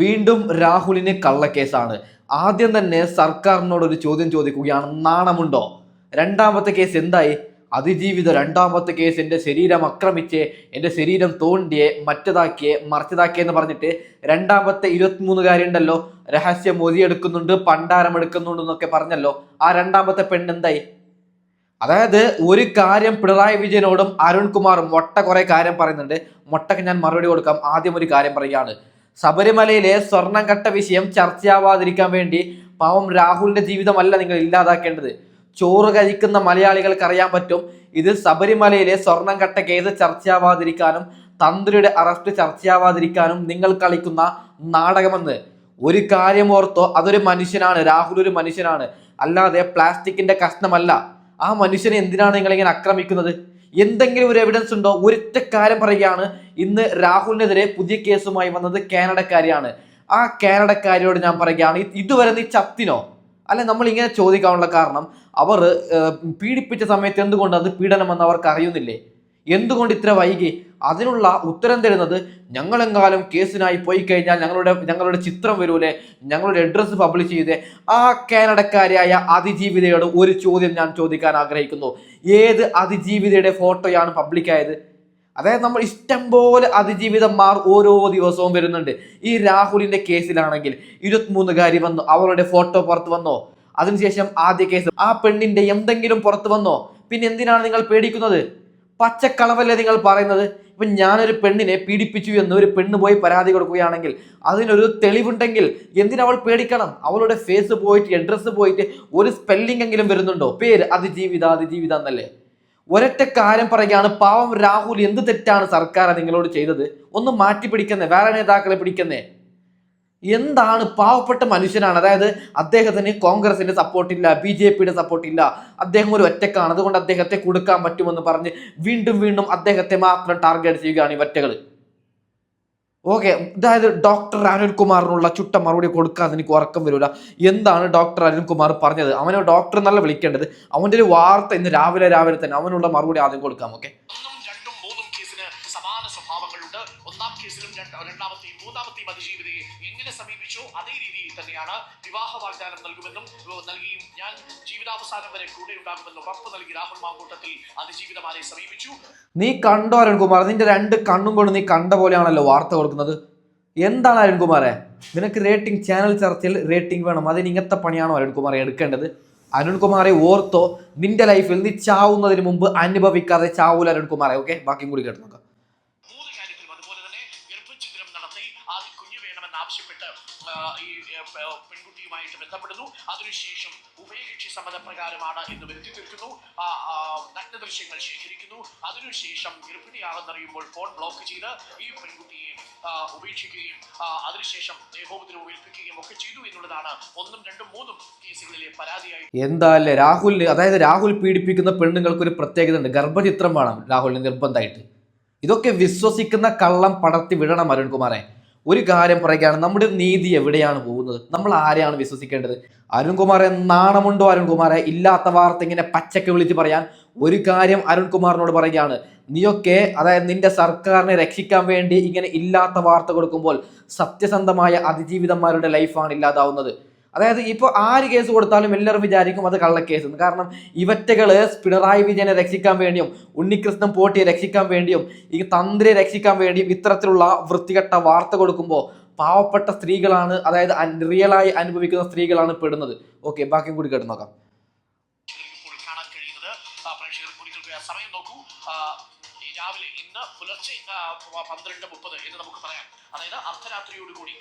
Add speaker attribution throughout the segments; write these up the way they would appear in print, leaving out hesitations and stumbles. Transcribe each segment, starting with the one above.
Speaker 1: വീണ്ടും രാഹുലിന് കള്ളക്കേസാണ്. ആദ്യം തന്നെ സർക്കാരിനോട് ഒരു ചോദ്യം ചോദിക്കുകയാണ്, നാണമുണ്ടോ? രണ്ടാമത്തെ കേസ് എന്തായി? അതിജീവിത രണ്ടാമത്തെ കേസ് എൻ്റെ ശരീരം ആക്രമിച്ച് എൻ്റെ ശരീരം തോണ്ടിയെ മറ്റതാക്കിയെ മറിച്ചതാക്കിയെ എന്ന് പറഞ്ഞിട്ട് രണ്ടാമത്തെ 23 ഉണ്ടല്ലോ, രഹസ്യ മൊഴിയെടുക്കുന്നുണ്ട്, പണ്ടാരം എടുക്കുന്നുണ്ട് എന്നൊക്കെ പറഞ്ഞല്ലോ. ആ രണ്ടാമത്തെ പെണ്ണെന്തായി? അതായത് ഒരു കാര്യം പിണറായി വിജയനോടും അരുൺകുമാറും കുറെ കാര്യം പറയുന്നുണ്ട്. മൊട്ടക്ക് ഞാൻ മറുപടി കൊടുക്കാം. ആദ്യം ഒരു കാര്യം പറയുകയാണ്, ശബരിമലയിലെ സ്വർണം കട്ട വിഷയം ചർച്ചയാവാതിരിക്കാൻ വേണ്ടി പാവം രാഹുലിന്റെ ജീവിതമല്ല നിങ്ങൾ ഇല്ലാതാക്കേണ്ടത്. ചോറ് കഴിക്കുന്ന മലയാളികൾക്ക് അറിയാൻ പറ്റും ഇത് ശബരിമലയിലെ സ്വർണം കട്ട കേസ് ചർച്ചയാവാതിരിക്കാനും തന്ത്രിയുടെ അറസ്റ്റ് ചർച്ചയാവാതിരിക്കാനും നിങ്ങൾ കളിക്കുന്ന നാടകമെന്ന്. ഒരു കാര്യം ഓർത്തോ, അതൊരു മനുഷ്യനാണ്, രാഹുൽ ഒരു മനുഷ്യനാണ്, അല്ലാതെ പ്ലാസ്റ്റിക്കിന്റെ കഷ്ണമല്ല. ആ മനുഷ്യനെ എന്തിനാണ് നിങ്ങൾ ഇങ്ങനെ ആക്രമിക്കുന്നത്? എന്തെങ്കിലും ഒരു എവിഡൻസ് ഉണ്ടോ? ഒരൊറ്റ കാര്യം പറയുകയാണ്, ഇന്ന് രാഹുലിനെതിരെ പുതിയ കേസുമായി വന്നത് കാനഡക്കാരിയാണ്. ആ കാനഡക്കാരിയോട് ഞാൻ പറയുകയാണ്, ഇതുവരെ നീ ചത്തിനോ? അല്ലെ, നമ്മൾ ഇങ്ങനെ ചോദിക്കാനുള്ള കാരണം, അവർ പീഡിപ്പിച്ച സമയത്ത് എന്തുകൊണ്ട് അത് പീഡനമെന്ന് അവർക്ക് അറിയുന്നില്ലേ? എന്തുകൊണ്ട് ഇത്ര വൈകി? അതിനുള്ള ഉത്തരം തരുന്നത്, ഞങ്ങളെങ്കാലം കേസിനായി പോയി കഴിഞ്ഞാൽ ഞങ്ങളുടെ ചിത്രം വരൂലേ, ഞങ്ങളുടെ അഡ്രസ്സ് പബ്ലിഷ് ചെയ്തേ. ആ കാനഡക്കാരിയായ അതിജീവിതയോട് ഒരു ചോദ്യം ഞാൻ ചോദിക്കാൻ ആഗ്രഹിക്കുന്നു. ഏത് അതിജീവിതയുടെ ഫോട്ടോയാണ് പബ്ലിക്കായത്? അതായത് നമ്മൾ ഇഷ്ടം പോലെ അതിജീവിതന്മാർ ഓരോ ദിവസവും വരുന്നുണ്ട്. ഈ രാഹുലിന്റെ കേസിലാണെങ്കിൽ 23 വന്നു, അവരുടെ ഫോട്ടോ പുറത്ത് വന്നോ? അതിനുശേഷം ആദ്യ കേസ് ആ പെണ്ണിന്റെ എന്തെങ്കിലും പുറത്ത് വന്നോ? പിന്നെ എന്തിനാണ് നിങ്ങൾ പേടിക്കുന്നത്? പച്ചക്കളവല്ലേ നിങ്ങൾ പറയുന്നത്? ഇപ്പൊ ഞാനൊരു പെണ്ണിനെ പീഡിപ്പിച്ചു എന്ന് ഒരു പെണ്ണ് പോയി പരാതി കൊടുക്കുകയാണെങ്കിൽ അതിനൊരു തെളിവുണ്ടെങ്കിൽ എന്തിനവൾ പേടിക്കണം? അവളുടെ ഫേസ് പോയിട്ട് അഡ്രസ്സ് പോയിട്ട് ഒരു സ്പെല്ലിംഗ് എങ്കിലും വരുന്നുണ്ടോ? പേര് അതിജീവിത എന്നല്ലേ. ഒരൊറ്റ കാര്യം പറയുകയാണ്, പാവം രാഹുൽ എന്ത് തെറ്റാണ് സർക്കാർ നിങ്ങളോട് ചെയ്തത്? ഒന്ന് മാറ്റി പിടിക്കുന്നേ, വേറെ നേതാക്കളെ പിടിക്കുന്നേ. എന്താണ്? പാവപ്പെട്ട മനുഷ്യനാണ്. അതായത് അദ്ദേഹത്തിന് കോൺഗ്രസിന്റെ സപ്പോർട്ടില്ല, BJPയുടെ സപ്പോർട്ടില്ല, അദ്ദേഹം ഒരു ഒറ്റക്കാണ്, അതുകൊണ്ട് അദ്ദേഹത്തെ കൊടുക്കാൻ പറ്റുമെന്ന് പറഞ്ഞ് വീണ്ടും വീണ്ടും അദ്ദേഹത്തെ മാത്രം ടാർഗറ്റ് ചെയ്യുകയാണ് ഈ ഒറ്റകൾ. ഓക്കെ, അതായത് ഡോക്ടർ അരുൺകുമാറിനുള്ള ചുട്ട മറുപടി കൊടുക്കാതെ എനിക്ക് ഉറക്കം വരില്ല. എന്താണ് ഡോക്ടർ അരുൺകുമാർ പറഞ്ഞത്? അവനെ ഡോക്ടർ എന്നല്ല വിളിക്കേണ്ടത്. അവന്റെ ഒരു വാർത്ത ഇന്ന് രാവിലെ തന്നെ അവനുള്ള മറുപടി ആദ്യം കൊടുക്കാം. ഓക്കെ,
Speaker 2: സമാന സ്വഭാവങ്ങളുണ്ട്. ഒന്നാം കേസിലും രണ്ടാമത്തെയും മൂന്നാമത്തെയും അതിജീവിതയെ എങ്ങനെ സമീപിച്ചോ അതേ രീതിയിൽ തന്നെയാണ് വിവാഹ വാഗ്ദാനം നൽകിയും ഞാൻ ജീവിതാവസാനം വരെ കൂടെ ഉണ്ടാകുമെന്ന് ഉറപ്പ് നൽകി രാഹുൽ മാങ്കൂട്ടത്തിൽ അതിജീവിതമാരെ സമീപിച്ചു.
Speaker 1: നീ കണ്ടോ അരുൺകുമാർ? നിന്റെ 2 കണ്ണും കൊണ്ട് നീ കണ്ട പോലെയാണല്ലോ വാർത്ത കൊടുക്കുന്നത്. എന്താണ് അരുൺകുമാറെ, നിനക്ക് റേറ്റിംഗ്, ചാനൽ ചർച്ചയിൽ റേറ്റിംഗ് വേണം, അതിന് ഇങ്ങനത്തെ പണിയാണോ അരുൺകുമാറെ എടുക്കേണ്ടത്? അരുൺകുമാറെ ഓർത്തോ, നിന്റെ ലൈഫിൽ നീ ചാവുന്നതിന് മുമ്പ് അനുഭവിക്കാതെ ചാവൂല അരുൺകുമാറെ. ഓക്കെ, ബാക്കിയും കൂടി കേട്ട് നോക്കാം.
Speaker 2: പെൺകുട്ടിയുമായിട്ട് ബന്ധപ്പെടുന്നു. അതിനുശേഷം ഉഭയകക്ഷി സമ്മതപ്രകാരമാണ് എന്ന് വരുത്തി തീർക്കുന്നു. നഗ്ന ദൃശ്യങ്ങൾ ശേഖരിക്കുന്നു. അതിനുശേഷം ഗർഭിണിയാണെന്നറിയുമ്പോൾ ഫോൺ ബ്ലോക്ക് ചെയ്ത് ഈ പെൺകുട്ടിയെ ഉപേക്ഷിക്കുകയും അതിനുശേഷം ദേഹോപദ്രവം ഏൽപ്പിക്കുകയും ഒക്കെ ചെയ്തു എന്നുള്ളതാണ് 1, 2, 3 കേസുകളിലെ പരാതിയായി.
Speaker 1: എന്താല്ലേ രാഹുലിന്, അതായത് രാഹുൽ പീഡിപ്പിക്കുന്ന പെണ്ണുങ്ങൾക്ക് ഒരു പ്രത്യേകത ഉണ്ട്, ഗർഭചിത്രം വേണം രാഹുലിന് നിർബന്ധമായിട്ട്. ഇതൊക്കെ വിശ്വസിക്കുന്ന കള്ളം പടർത്തി വിടണം അരുൺകുമാറെ. ഒരു കാര്യം പറയുകയാണ്, നമ്മുടെ നീതി എവിടെയാണ് പോകുന്നത്? നമ്മൾ ആരെയാണ് വിശ്വസിക്കേണ്ടത്? അരുൺകുമാറെ, നാണമുണ്ടോ അരുൺകുമാറെ? ഇല്ലാത്ത വാർത്ത ഇങ്ങനെ പച്ചക്ക് വിളിച്ച് പറയാൻ. ഒരു കാര്യം അരുൺകുമാറിനോട് പറയുകയാണ്, നീയൊക്കെ അതായത് നിന്റെ സർക്കാരിനെ രക്ഷിക്കാൻ വേണ്ടി ഇങ്ങനെ ഇല്ലാത്ത വാർത്ത കൊടുക്കുമ്പോൾ സത്യസന്ധമായ അതിജീവിതന്മാരുടെ ലൈഫാണ് ഇല്ലാതാവുന്നത്. അതായത് ഇപ്പോൾ ആര് കേസ് കൊടുത്താലും എല്ലാവരും വിചാരിക്കും അത് കള്ളക്കേസ്. കാരണം ഇവറ്റകള് പിണറായി വിജയനെ രക്ഷിക്കാൻ വേണ്ടിയും ഉണ്ണികൃഷ്ണൻ പോട്ടിയെ രക്ഷിക്കാൻ വേണ്ടിയും ഈ തന്ത്രിയെ രക്ഷിക്കാൻ വേണ്ടിയും ഇത്തരത്തിലുള്ള വൃത്തികെട്ട വാർത്ത കൊടുക്കുമ്പോൾ പാവപ്പെട്ട സ്ത്രീകളാണ്, അതായത് റിയലായി അനുഭവിക്കുന്ന സ്ത്രീകളാണ് പെടുന്നത്. ഓക്കെ, ബാക്കിയും കൂടി കേട്ട് നോക്കാം.
Speaker 2: സമയം നോക്കൂ, രാവിലെ ഇന്ന് പുലർച്ചെ 12:30 എന്ന് നമുക്ക് പറയാം. അതായത് അർദ്ധരാത്രിയോടുകൂടി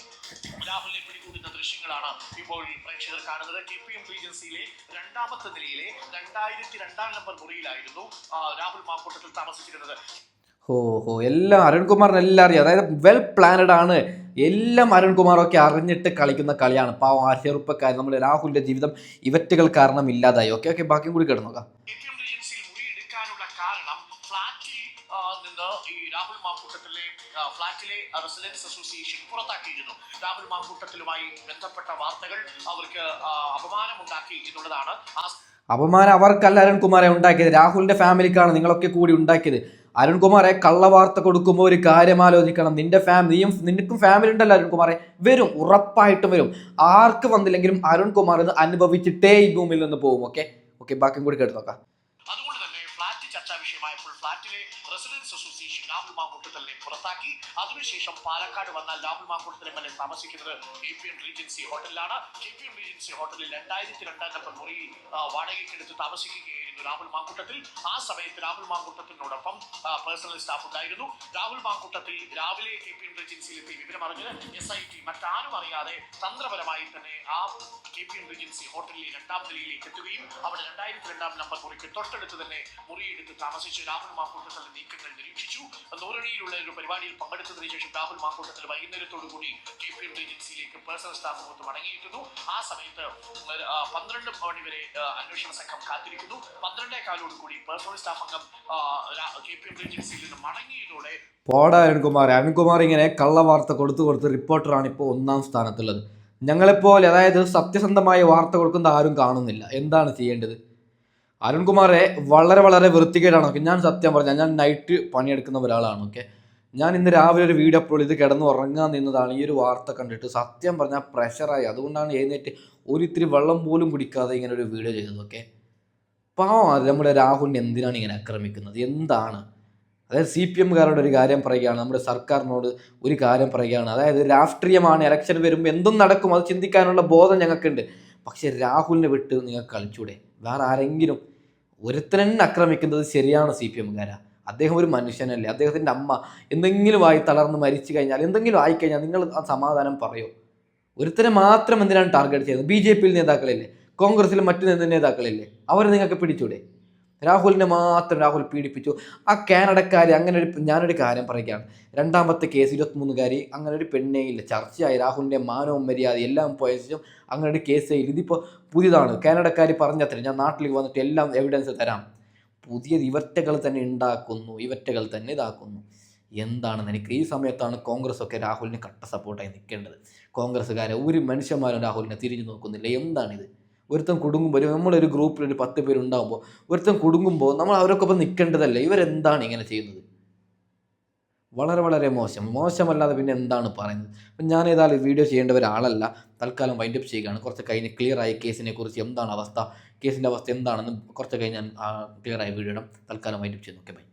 Speaker 2: രാഹുലിനെ പിടികൂടുന്ന ദൃശ്യങ്ങളാണ് ഇപ്പോൾ പ്രേക്ഷകർ കാണുന്നത്. KPM റീജൻസിയിലെ 2ാമത്തെ നിലയിലെ 2002 നമ്പർ മുറിയിലായിരുന്നു രാഹുൽ മാങ്കൂട്ടത്തിൽ താമസിച്ചിരുന്നത്.
Speaker 1: എല്ലാം അരുൺകുമാറിന് എല്ലാം അറിയാം. അതായത് വെൽ പ്ലാനഡ് ആണ് എല്ലാം. അരുൺകുമാറൊക്കെ അറിഞ്ഞിട്ട് കളിക്കുന്ന കളിയാണ്. പാവം ആ ചെറുപ്പക്കാർ, നമ്മുടെ രാഹുലിന്റെ ജീവിതം ഇവറ്റുകൾ കാരണം ഇല്ലാതായി. ഓക്കെ ഓക്കെ, ബാക്കിയും കൂടി കേട്ട് നോക്കാം.
Speaker 2: KPM റീജൻസിയിൽ മുറിയെടുക്കാനുള്ള കാരണം ഫ്ളാറ്റിൽ നിന്ന് ഈ രാഹുൽ മാങ്കൂട്ടത്തിലെ ഫ്ളാറ്റിലെ റെസിഡൻസ് അസോസിയേഷൻ പുറത്താക്കിയിരുന്നു. രാഹുൽ മാങ്കൂട്ടത്തിലുമായി ബന്ധപ്പെട്ട വാർത്തകൾ അവർക്ക് അപമാനമുണ്ടാക്കി എന്നുള്ളതാണ്.
Speaker 1: അപമാനം അവർക്കല്ല അരുൺകുമാറെ ഉണ്ടാക്കിയത്, രാഹുലിന്റെ ഫാമിലിക്കാണ് നിങ്ങളൊക്കെ കൂടി ഉണ്ടാക്കിയത്. അരുൺകുമാറെ കള്ളവാർത്ത കൊടുക്കുമ്പോൾ ഒരു കാര്യം ആലോചിക്കണം. നിനക്കും ഫാമിലി ഉണ്ടല്ലോ അരുൺകുമാറെ, വരും, ഉറപ്പായിട്ടും വരും. ആർക്ക് വന്നില്ലെങ്കിലും അരുൺകുമാർ ഇത് അനുഭവിച്ചിട്ടേ ഈ ഭൂമിയിൽ നിന്ന് പോകും. ഓക്കെ ഓക്കെ, ബാക്കിയും കൂടി കേട്ട് നോക്കാം.
Speaker 2: അതുകൊണ്ട് തന്നെ ഫ്ളാറ്റ് ചർച്ചാ വിഷയമായപ്പോൾ ഫ്ളാറ്റിലെ റെസിഡൻസ് അസോസിയേഷൻ രാഹുൽ മാങ്കൂട്ടത്തിനെ പുറത്താക്കി. അതിനുശേഷം പാലക്കാട് വന്നാൽ Rahul Mankoottathil M L A താമസിക്കുന്നത് KPM റീജൻസി ഹോട്ടലിലാണ്. KPM റീജൻസി ഹോട്ടലിൽ 2002 നമ്പർ മുറി വാടകയ്ക്കെടുത്ത് താമസിക്കുകയായിരുന്നു രാഹുൽ മാങ്കൂട്ടത്തിൽ. ആ സമയത്ത് രാഹുൽ മാങ്കൂട്ടത്തിനോടൊപ്പം പേഴ്സണൽ സ്റ്റാഫ് ഉണ്ടായിരുന്നു. രാഹുൽ മാങ്കൂട്ടത്തിൽ രാവിലെ KPM റീജൻസിയിലെത്തി വിവരമറിഞ്ഞ് SIT മറ്റാരും അറിയാതെ തന്ത്രപരമായി തന്നെ ആ KPM റീജൻസി ഹോട്ടലിലെ 2ാം നിലയിലേക്ക് എത്തുകയും അവിടെ 2002 നമ്പർ മുറിക്ക് തൊട്ടടുത്ത് തന്നെ മുറിയെടുത്ത് താമസിച്ച് രാഹുൽ മാങ്കൂട്ടത്തിന്റെ നീക്കങ്ങൾ നിരീക്ഷിച്ചു. നൂറണിയിലുള്ള ഒരു പരിപാടിയിൽ പങ്കെടുത്തതിനു ശേഷം രാഹുൽ മാങ്കൂട്ടത്തിൽ വൈകുന്നേരത്തോടു കൂടി KPM റീജൻസിയിലേക്ക് പേഴ്സണൽ സ്റ്റാഫ് മൊത്തം മടങ്ങിയിരുന്നു. ആ സമയത്ത് 12 മണി വരെ അന്വേഷണ സംഘം കാത്തിരിക്കുന്നു. 12:15 കൂടി പേഴ്സണൽ സ്റ്റാഫ് അംഗം KPM റീജൻസിയിൽ നിന്ന് മടങ്ങിയതോടെ
Speaker 1: പോടാ അരുൺകുമാർ ഇങ്ങനെ കള്ളവാർത്ത കൊടുത്ത് റിപ്പോർട്ടറാണ് ഇപ്പോൾ 1ാം സ്ഥാനത്തുള്ളത്. ഞങ്ങളെപ്പോലെ, അതായത് സത്യസന്ധമായ വാർത്ത കൊടുക്കുന്ന ആരും കാണുന്നില്ല. എന്താണ് ചെയ്യേണ്ടത്? അരുൺകുമാറെ വളരെ വളരെ വൃത്തികേടാണ്. ഞാൻ സത്യം പറഞ്ഞാൽ ഞാൻ നൈറ്റ് പണിയെടുക്കുന്ന ഒരാളാണ്. ഓക്കെ, ഞാൻ ഇന്ന് രാവിലെ ഒരു വീഡിയോ അപ്ലോഡ് ചെയ്ത് കിടന്ന് ഉറങ്ങാൻ നിന്നതാണ്. ഈ ഒരു വാർത്ത കണ്ടിട്ട് സത്യം പറഞ്ഞാൽ പ്രഷറായി. അതുകൊണ്ടാണ് എഴുന്നേറ്റ് ഒരിത്തിരി വെള്ളം പോലും കുടിക്കാതെ ഇങ്ങനെ ഒരു വീഡിയോ ചെയ്തത്. ഓക്കെ, പാവം നമ്മുടെ രാഹുലിനെ എന്തിനാണ് ഇങ്ങനെ ആക്രമിക്കുന്നത്? എന്താണ്? അതായത് CPMകാരോട് ഒരു കാര്യം പറയുകയാണ്, നമ്മുടെ സർക്കാരിനോട് ഒരു കാര്യം പറയുകയാണ്. അതായത് രാഷ്ട്രീയമാണ്, ഇലക്ഷൻ വരുമ്പോൾ എന്തും നടക്കും, അത് ചിന്തിക്കാനുള്ള ബോധം ഞങ്ങൾക്കുണ്ട്. പക്ഷെ രാഹുലിനെ വിട്ട് നിങ്ങൾക്ക് കളിച്ചൂടെ? വേറെ ആരെങ്കിലും ഒരുത്തനെ ആക്രമിക്കുന്നത് ശരിയാണ് CPMകാരാ? അദ്ദേഹം ഒരു മനുഷ്യനല്ലേ? അദ്ദേഹത്തിൻ്റെ അമ്മ എന്തെങ്കിലും ആയി തളർന്ന് മരിച്ചു കഴിഞ്ഞാൽ, എന്തെങ്കിലും ആയിക്കഴിഞ്ഞാൽ നിങ്ങൾ ആ സമാധാനം പറയോ? ഒരുത്തനെ മാത്രം എന്തിനാണ് ടാർഗറ്റ് ചെയ്യുന്നത്? BJP നേതാക്കളില്ലേ, കോൺഗ്രസിൽ മറ്റു നേതാക്കളില്ലേ, അവരെ നിങ്ങൾക്ക് പിടിച്ചൂടെ? രാഹുലിനെ മാത്രം രാഹുൽ പീഡിപ്പിച്ചു. ആ കാനഡക്കാരി അങ്ങനെ ഞാനൊരു കാര്യം പറയുകയാണ്. 2ാമത്തെ കേസ് 23കാരി, അങ്ങനെ ഒരു പെണ്ണേ ഇല്ല. ചർച്ചയായി, രാഹുലിൻ്റെ മാനവും മര്യാദ എല്ലാം പോയ ശേഷം അങ്ങനെ ഒരു കേസേ ഇല്ല. ഇതിപ്പോൾ പുതിയതാണ്. കാനഡക്കാരി പറഞ്ഞത്ര ഞാൻ നാട്ടിലേക്ക് വന്നിട്ട് എല്ലാം എവിഡൻസ് തരാം. പുതിയത് ഇവറ്റകൾ തന്നെ ഉണ്ടാക്കുന്നു, ഇവറ്റകൾ തന്നെ ഇതാക്കുന്നു. എന്താണെന്ന് എനിക്ക് ഈ സമയത്താണ് കോൺഗ്രസ് ഒക്കെ രാഹുലിന് കട്ട സപ്പോർട്ടായി നിൽക്കേണ്ടത്. കോൺഗ്രസ്സുകാരെ ഒരു മനുഷ്യന്മാരും രാഹുലിനെ തിരിഞ്ഞു നോക്കുന്നില്ല. എന്താണിത്? ഒരുത്തൻ കുടുങ്ങുമ്പോൾ, നമ്മളൊരു ഗ്രൂപ്പിൽ ഒരു 10 പേരുണ്ടാകുമ്പോൾ ഒരുത്തൻ കുടുങ്ങുമ്പോൾ നമ്മൾ അവരൊക്കെ നിൽക്കേണ്ടതല്ലേ? ഇവരെന്താണ് ഇങ്ങനെ ചെയ്യുന്നത്? വളരെ വളരെ മോശമല്ലാതെ പിന്നെ എന്താണ് പറയുന്നത്? അപ്പം ഞാൻ ഏതായാലും വീഡിയോ ചെയ്യേണ്ട ഒരാളല്ല. തൽക്കാലം വൈൻഡപ്പ് ചെയ്യുകയാണ്. കുറച്ച് കഴിഞ്ഞ് ക്ലിയറായി കേസിനെ കുറിച്ച് എന്താണ് അവസ്ഥ, കേസിൻ്റെ അവസ്ഥ എന്താണെന്ന് കുറച്ച് കഴിഞ്ഞ് ഞാൻ ക്ലിയറായി വീഡിയോ ഇടാം. തൽക്കാലം വൈൻഡപ്പ് ചെയ്യുന്നു. Okay, by.